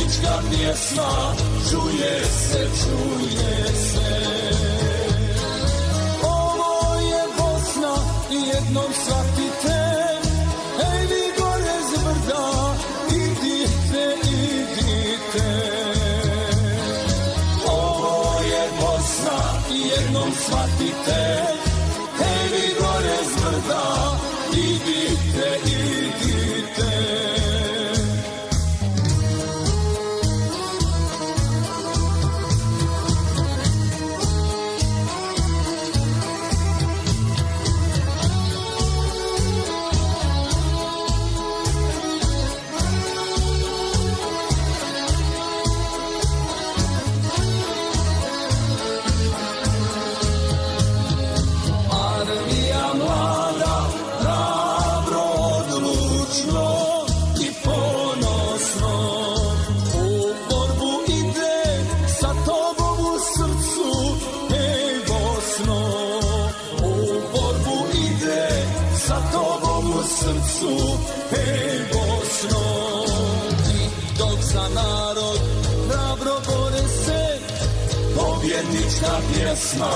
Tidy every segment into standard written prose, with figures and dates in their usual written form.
pobjednička pjesma, čuje se, čuje se. Ovo je Bosna i jednom shvatite, ej vi gore s brda, idite, idite. Ovo je Bosna i jednom shvatite, ej vi gore s brda, idite, idite. Srcu, hej Bosno, i dok za narod hrabro bore se, pobjednička pjesma,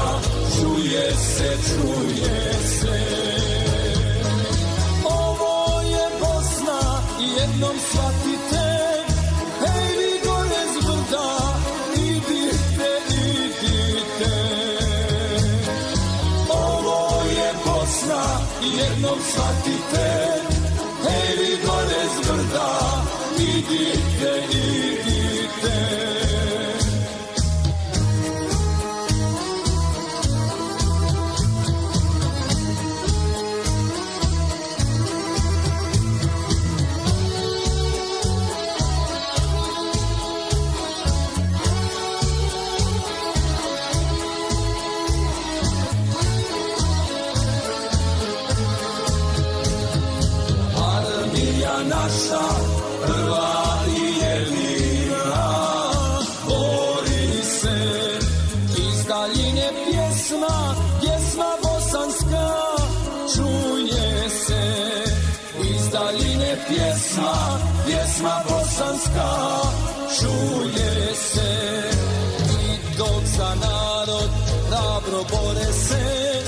čuje se, čuje se. Ovo je Bosna i jednom shvatite, hej vi gore s brda, idite, idite. Ovo je Bosna i jednom shvatite, hej vi gore s brda, idite, idite. Naša prva i jedina bori se, iz daljine pjesma, pjesma bosanska čuje se, iz daljine pjesma, pjesma bosanska čuje se, i dok za narod hrabro bore se,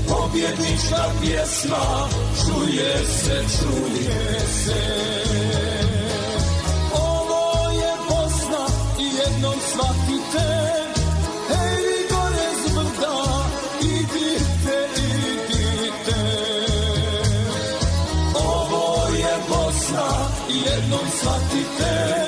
pobjednička pjesma, čuje se, čuje se. Ovo je Bosna i jednom shvatite, hej vi gore s brda, idite, idite. Ovo je Bosna i jednom shvatite,